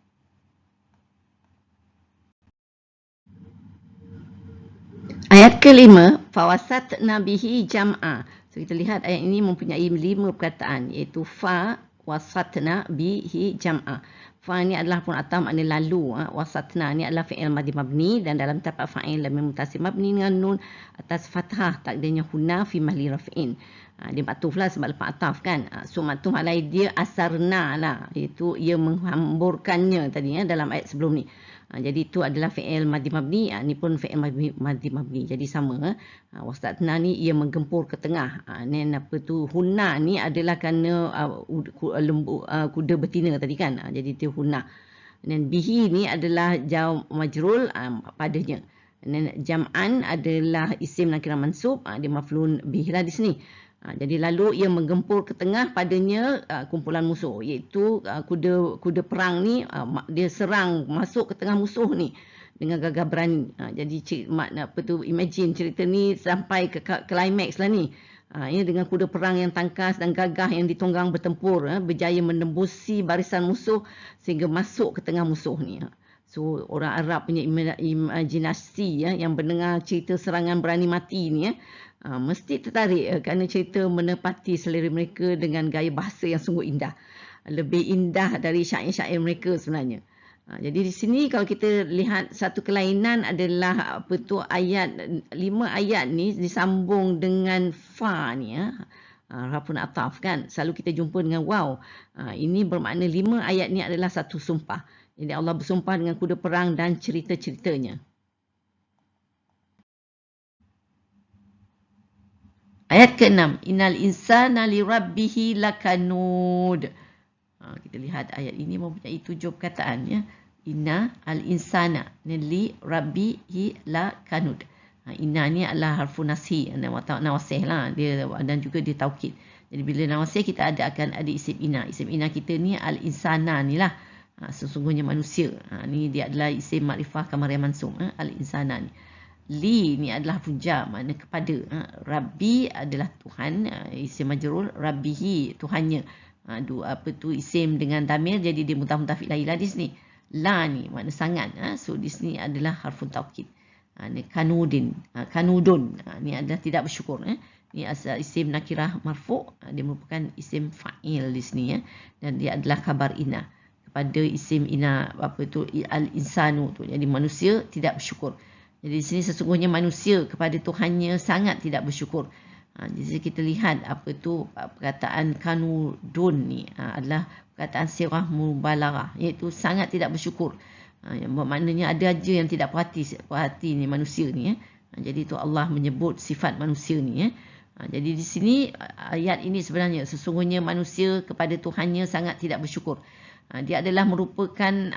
Ayat kelima, fawasatna bihi jam'a. So kita lihat ayat ini mempunyai 5 perkataan iaitu fa, wasatna bihi jam'a. Fa ni adalah pun atam makna lalu. Wasatna ni adalah fi'il madhi mabni dan dalam terdapat fa'il lamir muttasil mabni dengan nun atas fathah, takdirnya huna fi mahli raf'in. Dia maktuf lah sebab lepas ataf kan. So maktuf alai dia asarna lah, iaitu ia menghamburkannya tadi dalam ayat sebelum ni. Jadi itu adalah fi'il madhi mabni, ni pun fi'il madhi mabni. Jadi sama. Wasatna ni ia menggempur ke tengah. Dan apa tu huna ni adalah kerana kuda betina tadi kan. Jadi itu huna. Dan bihi ni adalah jawab majrul padanya. Dan jam'an adalah isim nakirah mansub, dia maf'ulun bih lah di sini. Jadi lalu ia menggempur ke tengah padanya kumpulan musuh, iaitu kuda perang ni dia serang masuk ke tengah musuh ni dengan gagah berani. Jadi makna apa tu, imagine cerita ni sampai ke climax lah ni. Ya, dengan kuda perang yang tangkas dan gagah yang ditunggang bertempur, berjaya menembusi barisan musuh sehingga masuk ke tengah musuh ni. So orang Arab punya imajinasi yang mendengar cerita serangan berani mati ni mesti tertarik kerana cerita menepati selera mereka dengan gaya bahasa yang sungguh indah. Lebih indah dari syair-syair mereka sebenarnya. Jadi di sini kalau kita lihat satu kelainan adalah apa tu ayat 5 ayat ni disambung dengan fa ni harfun ataf kan. Selalu kita jumpa dengan waw. Ini bermakna 5 ayat ni adalah satu sumpah. Jadi Allah bersumpah dengan kuda perang dan cerita-ceritanya. Ayat ke-6. Innal insana li rabbihi lakanud. Kita lihat ayat ini mempunyai 7 perkataan ya. Inna al-insana li rabbihi lakanud. Inna ni adalah harfun nashi, nawasih lah dia, dan juga dia taukid. Jadi bila nawasih kita akan ada isim inna. Isim inna kita ni al-insana ni lah. Sesungguhnya manusia. Ni dia adalah isim makrifah kamar yang mansub. Al-insana ni. Li ni adalah fuja, makna kepada. Rabbi adalah Tuhan, isim majrur. Rabbihi, Tuhannya. Apa tu isim dengan damir, jadi dia mutaf ilahi lah di sini. La ni makna sangat. So di sini adalah harfun taukid. Kanudin, kanudun. Ni adalah tidak bersyukur. Ni asal isim nakirah marfu'. Dia merupakan isim fa'il di sini. Dan dia adalah khabar inna. Kepada isim inna, apa tu al-insanu tu. Jadi manusia tidak bersyukur. Jadi di sini sesungguhnya manusia kepada Tuhannya sangat tidak bersyukur. Jadi kita lihat apa tu perkataan kanudun ni adalah perkataan sirah mubalarah, iaitu sangat tidak bersyukur. Yang maknanya ada aja yang tidak perhati ni manusia ni. Jadi itu Allah menyebut sifat manusia ni. Jadi di sini ayat ini sebenarnya sesungguhnya manusia kepada Tuhannya sangat tidak bersyukur. Dia adalah merupakan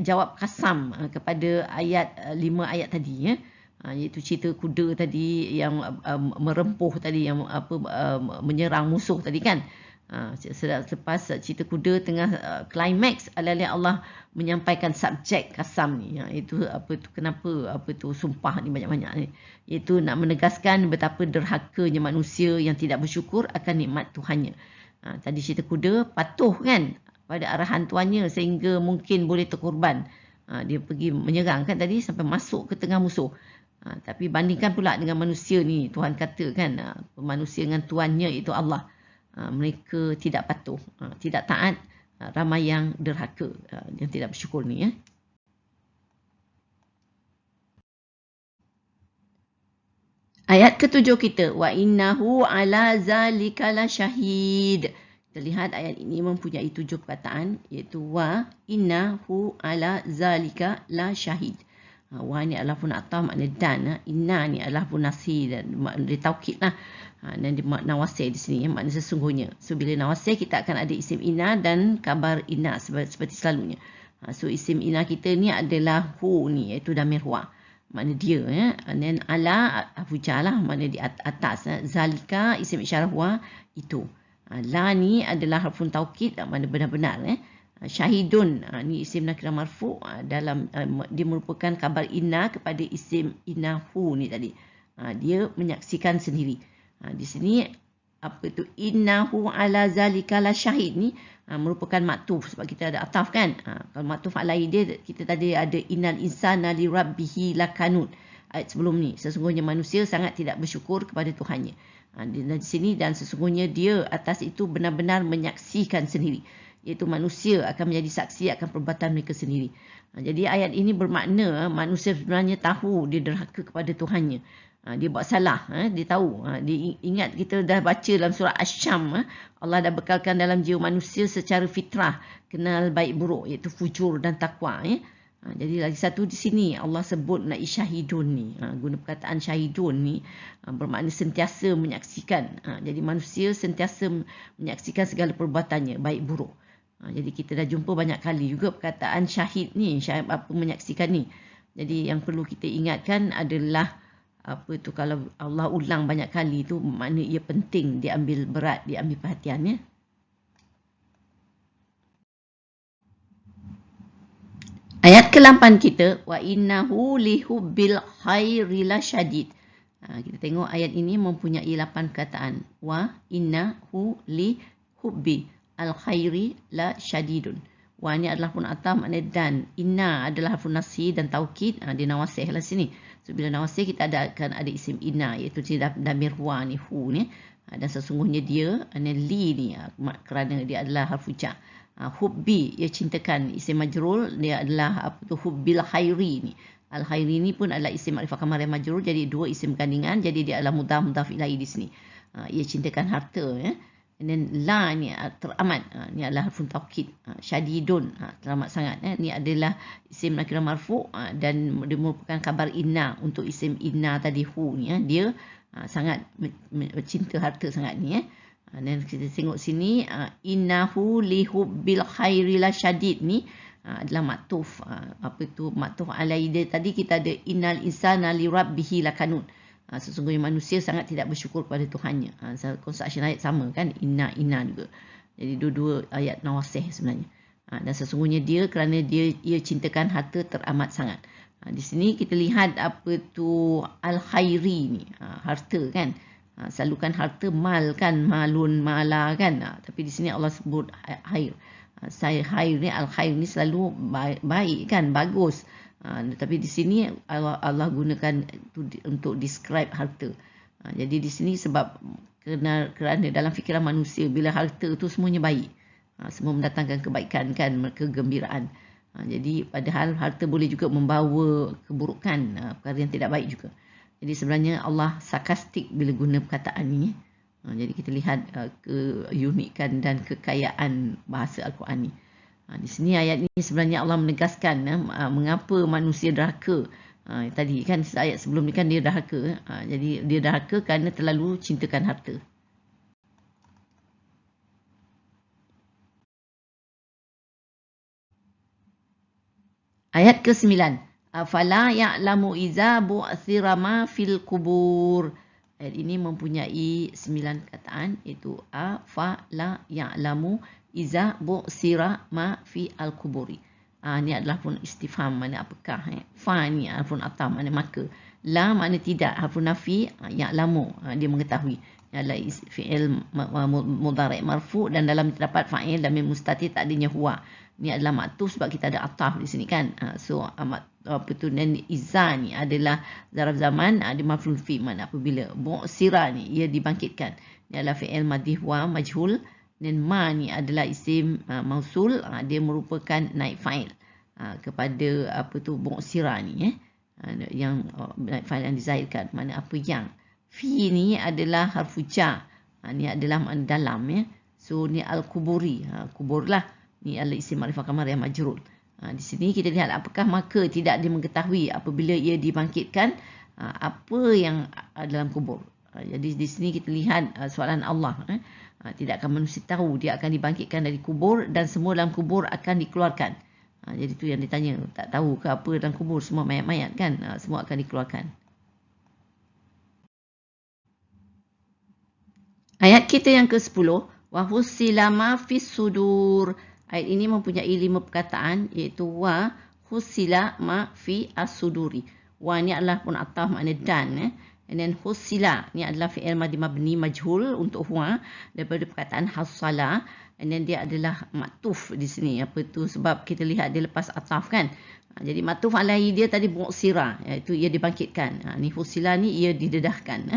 jawab kasam kepada ayat 5 ayat tadi iaitu cerita kuda tadi yang merempuh tadi, yang menyerang musuh tadi kan. Selepas cerita kuda tengah climax, alih-alih Allah menyampaikan subjek kasam ni, itu kenapa sumpah ni banyak-banyak ni, iaitu nak menegaskan betapa derhakanya manusia yang tidak bersyukur akan nikmat Tuhannya. Tadi cerita kuda patuh kan pada arahan tuannya sehingga mungkin boleh terkorban. Dia pergi menyerang kan tadi sampai masuk ke tengah musuh. Tapi bandingkan pula dengan manusia ni, Tuhan kata kan, manusia dengan tuannya itu Allah. Mereka tidak patuh, tidak taat, ramai yang derhaka, yang tidak bersyukur ni. Ayat ke-7 kita, wa innahu ala zalika la syahid. Kita lihat ayat ini mempunyai 7 perkataan, iaitu wa innahu ala zalika la syahid. Wa ni adalah pun atau makna dan, inna ni adalah pun nasi dan makna taukid lah. Dan nawasih di sini makna sesungguhnya. So bila nawasih kita akan ada isim inna dan kabar inna seperti selalunya. So isim inna kita ni adalah hu ni, iaitu damir huwa, makna dia dan ala hujah lah, makna di atas. Zalika isim isyarah huwa, itu. La ni adalah harfun taukid, makna benar-benar. Syahidun ni isim nakirah marfu, dalam dia merupakan kabar inna kepada isim innahu ni tadi. Dia menyaksikan sendiri. Di sini innahu ala zalika la syahid ni merupakan maktuf sebab kita ada ataf kan. Kalau maktuf alai dia kita tadi ada innal insana li rabbihi lakanut. Ayat sebelum ni, sesungguhnya manusia sangat tidak bersyukur kepada Tuhannya. Di sini dan sesungguhnya dia atas itu benar-benar menyaksikan sendiri, iaitu manusia akan menjadi saksi akan perbuatan mereka sendiri. Jadi ayat ini bermakna manusia sebenarnya tahu dia derhaka kepada Tuhannya. Dia buat salah, dia tahu. Dia ingat kita dah baca dalam surah Asy-Syam, Allah dah bekalkan dalam jiwa manusia secara fitrah kenal baik buruk, iaitu fujur dan takwa. Jadi lagi satu di sini Allah sebut nak syahidun ni, guna perkataan syahidun ni bermakna sentiasa menyaksikan. Jadi manusia sentiasa menyaksikan segala perbuatannya baik buruk. Jadi kita dah jumpa banyak kali juga perkataan syahid ni, menyaksikan ni. Jadi yang perlu kita ingatkan adalah kalau Allah ulang banyak kali tu makna ia penting diambil berat, diambil perhatiannya. Ayat ke-8 kita, wa innahu lihubbil khairi lasyadid. Kita tengok ayat ini mempunyai 8 perkataan. Wa innahu lihubbi al khairi lasyadidun. Wa ni adalah pun ataf, makna dan. Inna adalah harfun nasi dan taukid, dia nawasih lah sini. So bila nawasih kita akan ada isim inna, iaitu damir huwa ni, hu ni. Dan sesungguhnya dia, li ni, kerana dia adalah harfu jar. Hubbi, ia cintakan, isim majrul, dia adalah hubbil khairi ni. Al khairi ni pun adalah isim ma'rifah kamar yang majrul, jadi dua isim kandungan, jadi dia adalah mudhaf ilaih di sini. Ia cintakan harta. And then la ni teramat, ni adalah harfun taukid, syadidun, teramat sangat. Ni adalah isim nakirah marfu, dan dia merupakan kabar inna untuk isim inna tadi hu ni. Dia sangat cinta harta sangat ni. Dan kita tengok sini, innahu lihubbil khairi lasyadid ni adalah maktuf. Maktuf alai dia tadi kita ada innal insana li rabbihi lakanut. Sesungguhnya manusia sangat tidak bersyukur kepada Tuhannya. Construction ayat sama kan, inna juga. Jadi dua-dua ayat nawasih sebenarnya. Dan sesungguhnya dia, kerana ia cintakan harta teramat sangat. Di sini kita lihat al-khairi ni, harta kan. Selalu kan harta mal kan, malun mala kan. Tapi di sini Allah sebut khair. Khair ni, al-khair ni selalu baik kan, bagus. Tapi di sini Allah gunakan untuk describe harta. Jadi di sini sebab kerana dalam fikiran manusia bila harta itu semuanya baik, semua mendatangkan kebaikan kan, kegembiraan. Jadi padahal harta boleh juga membawa keburukan, perkara yang tidak baik juga. Jadi sebenarnya Allah sarkastik bila guna perkataan ini. Jadi kita lihat keunikan dan kekayaan bahasa Al-Quran ni. Di sini ayat ini sebenarnya Allah menegaskan mengapa manusia derhaka. Tadi kan ayat sebelum ni kan dia derhaka. Jadi dia derhaka kerana terlalu cintakan harta. Ayat ke-9. Afala ya'lamu iza bu'thira ma fil kubur. Ayat ini mempunyai 9 perkataan, iaitu afala ya'lamu iza bu'sira ma fi al-kuburi. Ni adalah harfun istifham, mana apakah. Fa ni harfun ataf, mana maka. La makna tidak, harfun nafi, ya'lamu, dia mengetahui. Ia adalah fi'il mudhari' marfu' dan dalam terdapat fa'il damir mustatir tak adanya huwa. Ni adalah maktuf sebab kita ada ataf di sini kan. So apa tu, dan iza ni adalah zaraf zaman, ada maf'ul fi, mana apabila. Bu'sira ni ia dibangkitkan. Ni adalah fi'il madhi wa majhul, dan ma ni adalah isim mausul, dia merupakan naib fa'il kepada apa tu bu'sira ni yang naib fa'il yang dizahirkan, mana apa yang. Fi ni adalah harfu jar, ni adalah makna dalam So ni al-kuburi, kubur lah. Ni adalah isim ma'rifah kamar yang majrur. Di sini kita lihat apakah maka tidak dia mengetahui apabila ia dibangkitkan apa yang dalam kubur. Jadi di sini kita lihat soalan Allah. Tidak akan manusia tahu dia akan dibangkitkan dari kubur dan semua dalam kubur akan dikeluarkan. Jadi tu yang ditanya, tak tahu ke apa dalam kubur, semua mayat-mayat kan, semua akan dikeluarkan. Ayat kita yang ke-10, wa husila ma fis sudur. Ayat ini mempunyai 5 perkataan, iaitu wa husila ma fi as-suduri. Wa ni adalah pun ataf, makna dan. And then husila ni adalah fi'il madhi mabni majhul untuk huwa daripada perkataan hasala. And then dia adalah maktuf di sini. Apa tu, sebab kita lihat dia lepas ataf kan. Jadi maktuf alaihi dia tadi bu'sira, iaitu ia dibangkitkan. Ni husila ni ia didedahkan.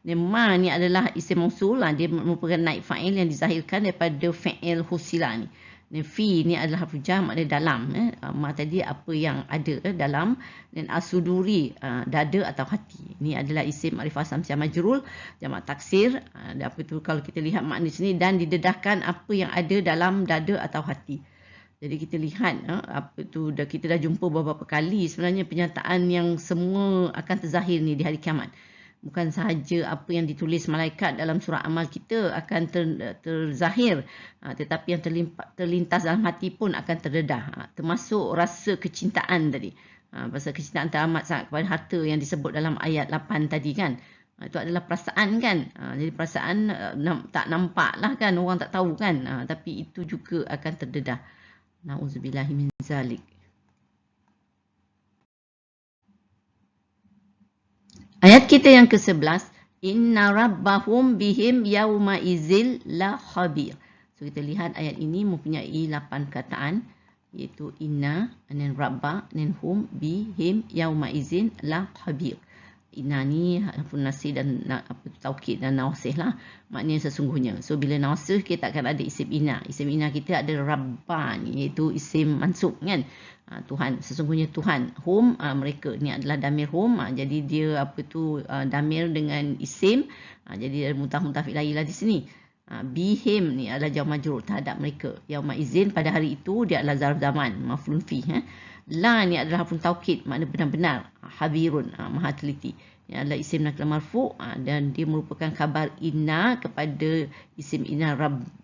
Dan ma ni adalah isim mausul, dia merupakan naib fa'il yang dizahirkan daripada fi'il husila ni. Dan fi ni adalah harfu jar, makna dalam. Ma tadi apa yang ada dalam, dan asuduri dada atau hati. Ni adalah isim ma'rifah samsiah majrul, jamak taksir. Apa tu kalau kita lihat makna sini, dan didedahkan apa yang ada dalam dada atau hati. Jadi kita lihat apa tu, kita dah jumpa beberapa kali sebenarnya penyataan yang semua akan terzahir ni di hari kiamat. Bukan sahaja apa yang ditulis malaikat dalam surah amal kita akan terzahir, tetapi yang terlintas dalam hati pun akan terdedah, termasuk rasa kecintaan tadi. Rasa kecintaan teramat sangat kepada harta yang disebut dalam ayat 8 tadi kan. Itu adalah perasaan kan. Jadi perasaan tak nampak lah kan, orang tak tahu kan, tapi itu juga akan terdedah. Na'udzubillahi min zalik. Ayat kita yang ke-11, inna rabbahum bihim yauma izil la khabir. So kita lihat ayat ini mempunyai 8 perkataan, iaitu inna, and then rabba, and then hum bihim yauma izin la khabir. Inna ni harfun nasih dan taukid dan nawasih lah, maknanya sesungguhnya. So bila nawasih kita akan ada isim inna. Isim inna kita ada rabba ni, iaitu isim mansub kan. Tuhan, sesungguhnya Tuhan. Hum, mereka. Ni adalah damir hum. Jadi dia damir dengan isim. Jadi ada mutaf ilahi lah di sini. Bihim ni adalah jawab majrur terhadap mereka. Yauma izin, pada hari itu dia adalah zarf zaman, maf'ulun fi. La ni adalah harfun taukid, makna benar-benar. Habirun, maha teliti. Ini adalah isim nakal marfu' dan dia merupakan khabar inna kepada isim inna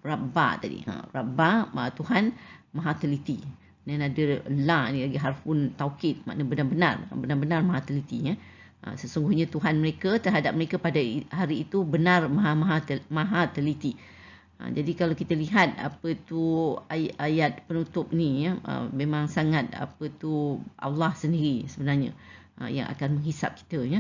rabba tadi. Rabba, Tuhan, maha teliti. Dan ada la ni lagi harfun taukid, makna benar-benar maha teliti. Sesungguhnya Tuhan mereka terhadap mereka pada hari itu benar maha teliti. Jadi kalau kita lihat apa tu ayat penutup ni memang sangat Allah sendiri sebenarnya yang akan menghisap kita ya.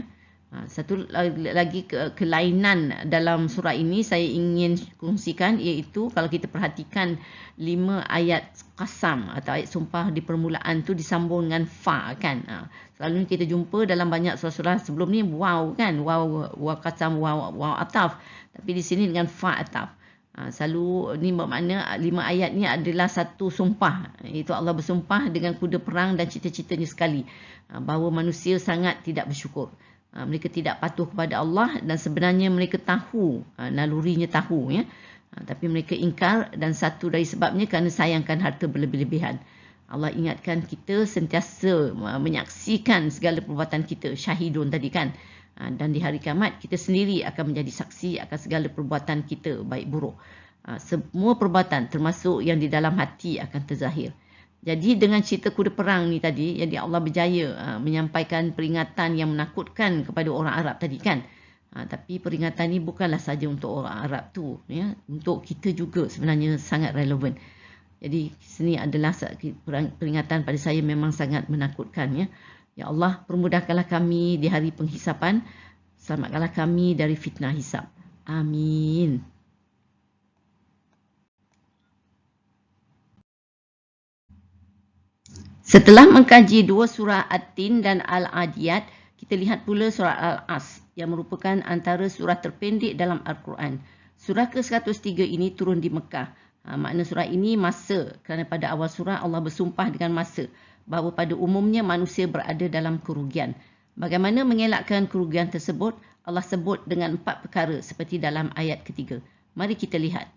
Satu lagi kelainan dalam surah ini saya ingin kongsikan, iaitu kalau kita perhatikan 5 ayat qasam atau ayat sumpah di permulaan tu disambung dengan fa kan. Selalunya kita jumpa dalam banyak surah-surah sebelum ni waw kan, waw qasam, waw ataf, tapi di sini dengan fa ataf. Selalu ni bermakna 5 ayat ni adalah satu sumpah, iaitu Allah bersumpah dengan kuda perang dan cita-citanya sekali bahawa manusia sangat tidak bersyukur. Mereka tidak patuh kepada Allah dan sebenarnya mereka tahu, nalurinya tahu ya. Tapi mereka ingkar, dan satu dari sebabnya kerana sayangkan harta berlebih-lebihan. Allah ingatkan kita sentiasa menyaksikan segala perbuatan kita, syahidun tadi kan. Dan di hari kiamat kita sendiri akan menjadi saksi akan segala perbuatan kita baik buruk. Semua perbuatan termasuk yang di dalam hati akan terzahir. Jadi dengan cerita kuda perang ni tadi, jadi Allah berjaya menyampaikan peringatan yang menakutkan kepada orang Arab tadi kan. Tapi peringatan ni bukanlah saja untuk orang Arab tu, ya, untuk kita juga sebenarnya sangat relevan. Jadi sini adalah peringatan pada saya memang sangat menakutkan, ya. Ya Allah, permudahkanlah kami di hari penghisapan, selamatkanlah kami dari fitnah hisab. Amin. Setelah mengkaji dua surah At-Tin dan Al-Adiyat, kita lihat pula surah Al-As yang merupakan antara surah terpendek dalam Al-Quran. Surah ke-103 ini turun di Mekah. Makna surah ini masa, kerana pada awal surah Allah bersumpah dengan masa bahawa pada umumnya manusia berada dalam kerugian. Bagaimana mengelakkan kerugian tersebut? Allah sebut dengan 4 perkara seperti dalam ayat ketiga. Mari kita lihat.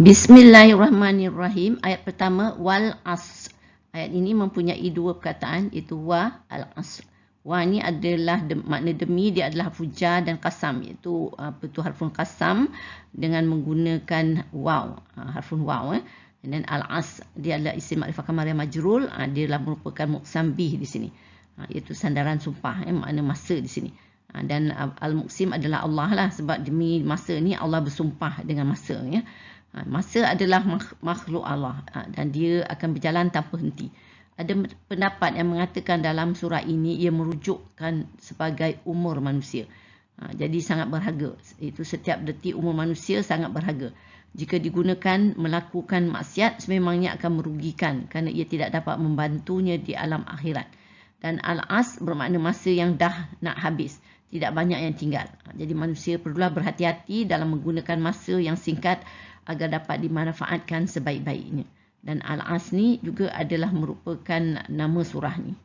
Bismillahirrahmanirrahim. Ayat pertama, wal asr. Ayat ini mempunyai dua perkataan, iaitu wa al-asr. Wa ni adalah makna demi, dia adalah harful jar dan qasam, iaitu harful qasam dengan menggunakan waw, harful waw. Dan al-asr dia adalah isim ma'rifah kamar yang majrul, dia adalah merupakan muqsam bih di sini, iaitu sandaran sumpah, makna masa di sini. Dan al-muqsim adalah Allah lah, sebab demi masa ni Allah bersumpah dengan masa, ya. Masa adalah makhluk Allah dan dia akan berjalan tanpa henti. Ada pendapat yang mengatakan dalam surah ini ia merujukkan sebagai umur manusia. Jadi sangat berharga. Itu setiap detik umur manusia sangat berharga. Jika digunakan melakukan maksiat, sememangnya akan merugikan kerana ia tidak dapat membantunya di alam akhirat. Dan al-as bermakna masa yang dah nak habis. Tidak banyak yang tinggal. Jadi manusia perlulah berhati-hati dalam menggunakan masa yang singkat agar dapat dimanfaatkan sebaik-baiknya. Dan Al-As ni juga adalah merupakan nama surah ni.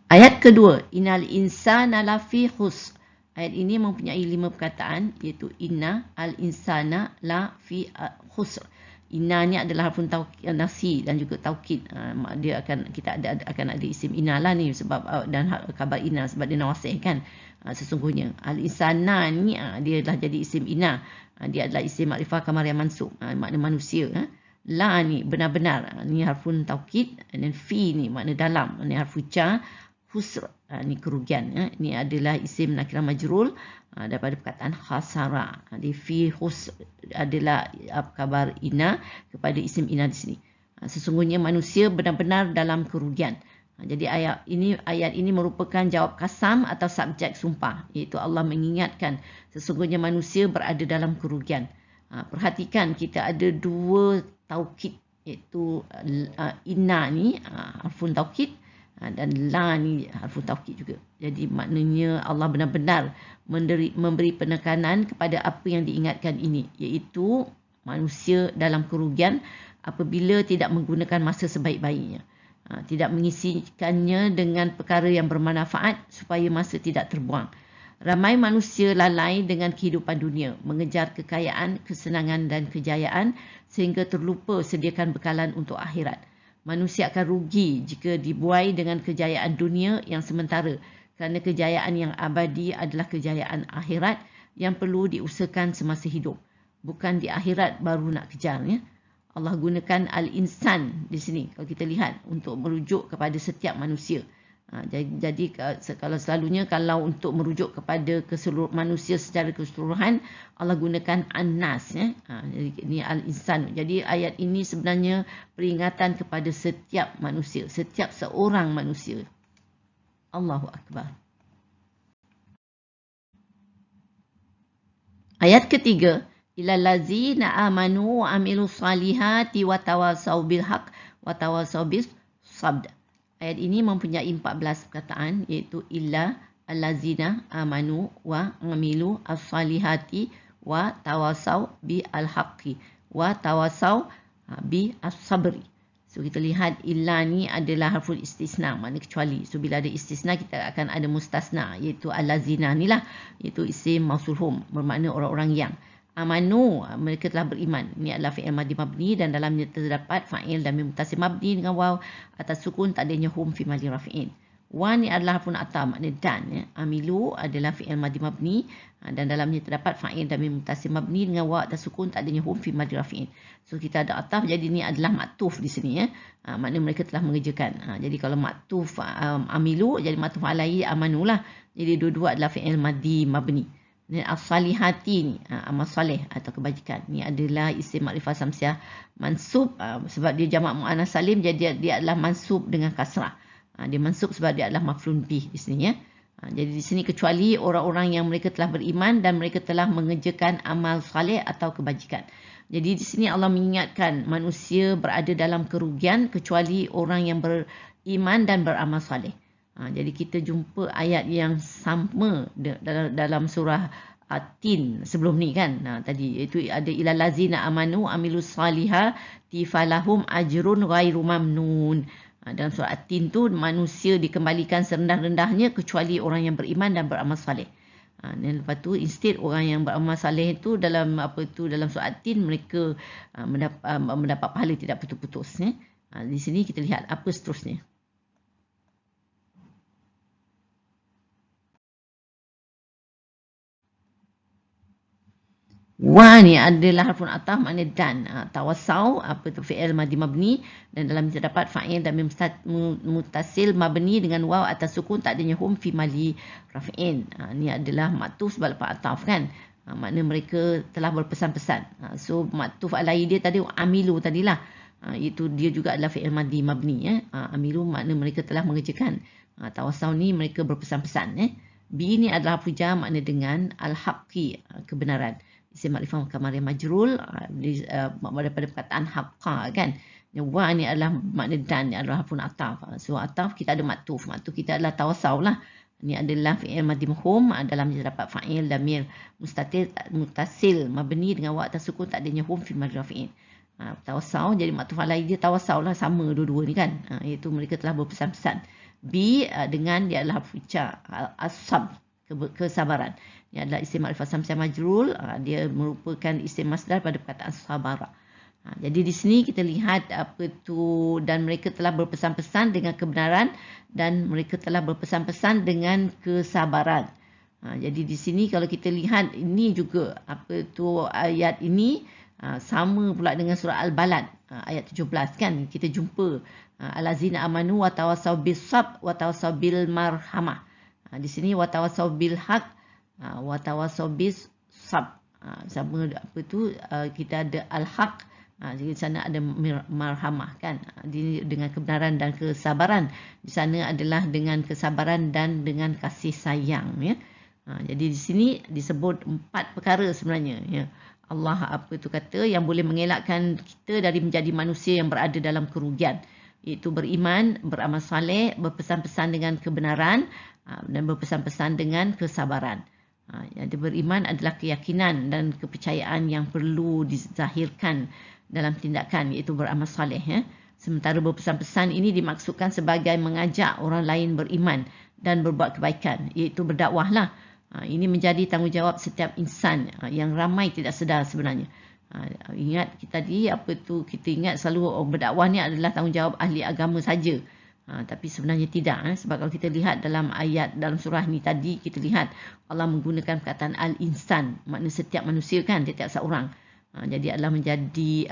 Ayat kedua, innal insana lafi khusr. Ayat ini mempunyai 5 perkataan, iaitu inna al-insana lafi khusr. Inna ni adalah harfun nasi dan juga taukid. Dia akan ada isim inna lah ni sebab dan khabar inna sebab dia nawasih kan. Sesungguhnya al-insana ni dia adalah jadi isim inna. Dia adalah isim makrifah kamar yang mansub, makna manusia. La ni benar-benar, ni harfun taukid, dan fi ni makna dalam, ni harfun jar. Khusr ni kerugian, ni adalah isim nakirah majrul daripada perkataan khasara. Di fi khusr adalah khabar inna kepada isim inna di sini. Sesungguhnya manusia benar-benar dalam kerugian. Jadi ayat ini merupakan jawab kasam atau subjek sumpah, iaitu Allah mengingatkan sesungguhnya manusia berada dalam kerugian. Perhatikan kita ada dua taukid, iaitu inna ni harfun taukid dan la ni harfun taukid juga. Jadi maknanya Allah benar-benar memberi penekanan kepada apa yang diingatkan ini, iaitu manusia dalam kerugian apabila tidak menggunakan masa sebaik-baiknya. Tidak mengisikannya dengan perkara yang bermanfaat supaya masa tidak terbuang. Ramai manusia lalai dengan kehidupan dunia, mengejar kekayaan, kesenangan dan kejayaan sehingga terlupa sediakan bekalan untuk akhirat. Manusia akan rugi jika dibuai dengan kejayaan dunia yang sementara, kerana kejayaan yang abadi adalah kejayaan akhirat yang perlu diusahakan semasa hidup. Bukan di akhirat baru nak kejar, ya. Allah gunakan al-insan di sini kalau kita lihat untuk merujuk kepada setiap manusia. Jadi kalau selalunya kalau untuk merujuk kepada manusia secara keseluruhan Allah gunakan an-nas, ya. Jadi ini al-insan. Jadi ayat ini sebenarnya peringatan kepada setiap manusia, setiap seorang manusia. Allahu akbar. Ayat ketiga, ilal ladzina amanu wa amilus salihati wa tawasaw bil haqq wa tawasaw bis sabr. Ayat ini mempunyai 14 perkataan, iaitu illa allazina amanu wa amilu as-salihati wa tawasaw bi al-haqqi wa tawasaw bi as-sabri. So kita lihat illa ni adalah harful istisna, makna kecuali. So bila ada istisna kita akan ada mustasna, iaitu allazina ni lah, iaitu isim mausulhum, bermakna orang-orang yang. Amanu, mereka telah beriman. Ini adalah fi'il madhi mabni dan dalamnya terdapat fa'il dan mim mutasil mabni dengan waw atas sukun, tak adanya hum fi mahli rafi'in. Wa ni adalah harfun ataf, maknanya dan. Ya. Amilu adalah fi'il madhi mabni dan dalamnya terdapat fa'il damir muttasil mabni dengan wa atas sukun tak adanya hum fi madhi rafi'in. So kita ada ataf, jadi ni adalah maktuf di sini ya. Maknanya mereka telah mengerjakan. Jadi kalau maktuf amilu jadi maktuf alaihi amanu lah. Jadi dua-dua adalah fi'il madhi mabni. Dan as-salihati ni amal soleh atau kebajikan. Ni adalah isim makrifah samsiah mansub sebab dia jamak muannas salim, jadi dia adalah mansub dengan kasrah. Dia mansub sebab dia adalah maf'ulun bih di sini ya. Jadi di sini kecuali orang-orang yang mereka telah beriman dan mereka telah mengerjakan amal soleh atau kebajikan. Jadi di sini Allah mengingatkan manusia berada dalam kerugian kecuali orang yang beriman dan beramal soleh. Jadi kita jumpa ayat yang sama dalam surah At-Tin sebelum ni kan. Tadi itu ada ilal lazina amanu amilus salihati falahum ajrun ghairu mamnun. Dalam surah At-Tin tu manusia dikembalikan serendah-rendahnya kecuali orang yang beriman dan beramal soleh. Dan lepas tu instead orang yang beramal soleh itu dalam dalam surah At-Tin mereka mendapat pahala tidak putus-putus ya. Di sini kita lihat apa seterusnya. Wa ni adalah harfun ataf, maknanya dan. Tawassau fi'il madhi mabni dan dalam terdapat fa'il damir muttasil mabni dengan waw atas sukun tak adanya hum fi mali rafi'in. Ni adalah maktuf sebab lepas ataf kan. Maknanya mereka telah berpesan-pesan. So maktuf alaihi dia tadi amilu tadilah. Itu dia juga adalah fi'il madhi mabni ya. Amilu maknanya mereka telah mengerjakan. Tawassau ni mereka berpesan-pesan ya. Bi ni adalah fuja makna dengan al-haqqi kebenaran. Isim makrifah kamar majrul daripada perkataan haqqa kan. Wa ni adalah makna dan, ni adalah harfun ataf. So ataf kita ada maktuf. Maktuf kita adalah tawassau lah. Ni adalah fi'il madhi mahum, dalam terdapat fa'il damir muttasil mabni dengan wa atas sukun tak adanya hum fi madhi rafi'in. Tawassau jadi maktuf alaihi dia tawassau lah, sama dua-dua ni kan. Iaitu mereka telah berpesan-pesan. Bi dengan dia adalah fuja as-sab, kesabaran. Ini adalah isim makrifah samsiah majrul, dia merupakan isim masdar pada perkataan sabara. Jadi di sini kita lihat dan mereka telah berpesan-pesan dengan kebenaran dan mereka telah berpesan-pesan dengan kesabaran. Jadi di sini kalau kita lihat ini juga ayat ini sama pula dengan surah Al-Balad ayat 17 kan. Kita jumpa alazina amanu wa tawasaw bis sabr wa tawasaw bil marhamah. Di sini wa tawasaw bil haq wa tawasaw bis sabr. Sama kita ada al-haq. Di sana ada marhamah kan, dengan kebenaran dan kesabaran. Di sana adalah dengan kesabaran dan dengan kasih sayang ya. Jadi di sini disebut 4 perkara sebenarnya ya. Allah kata yang boleh mengelakkan kita dari menjadi manusia yang berada dalam kerugian, iaitu beriman, beramal soleh, berpesan-pesan dengan kebenaran dan berpesan-pesan dengan kesabaran. Jadi beriman adalah keyakinan dan kepercayaan yang perlu dizahirkan dalam tindakan, iaitu beramal soleh ya. Sementara berpesan-pesan ini dimaksudkan sebagai mengajak orang lain beriman dan berbuat kebaikan, iaitu berdakwahlah. Ini menjadi tanggungjawab setiap insan yang ramai tidak sedar sebenarnya. Ingat kita tadi kita ingat selalu berdakwah ni adalah tanggungjawab ahli agama saja. Tapi sebenarnya tidak. Sebab kalau kita lihat dalam ayat dalam surah ni tadi, kita lihat Allah menggunakan perkataan al-insan, makna setiap manusia kan, setiap seorang. Jadi adalah menjadi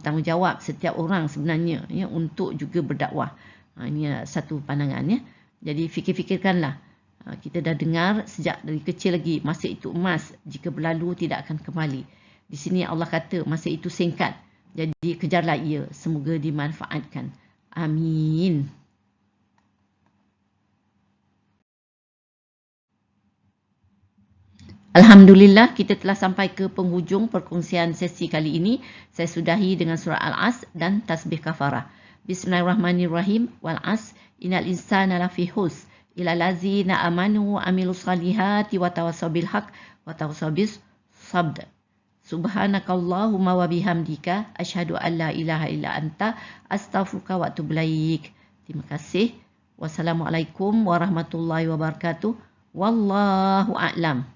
tanggungjawab setiap orang sebenarnya ya, untuk juga berdakwah. Ini satu pandangan ya. Jadi fikir-fikirkanlah. Kita dah dengar sejak dari kecil lagi, masa itu emas, jika berlalu tidak akan kembali. Di sini Allah kata masa itu singkat, jadi kejarlah ia, semoga dimanfaatkan. Amin. Alhamdulillah, kita telah sampai ke penghujung perkongsian sesi kali ini. Saya sudahi dengan surah Al-As dan tasbih kafarah. Bismillahirrahmanirrahim. Wal as innal insana lafi khusr illa allazina amanu wa amilus salihati wa tawassaw bil haqq wa tawassaw bis sabr. Subhanakallahumma wa bihamdika asyhadu an la ilaha illa anta astaghfiruka wa atubu ilaik. Terima kasih. Wassalamualaikum warahmatullahi wabarakatuh. Wallahu a'lam.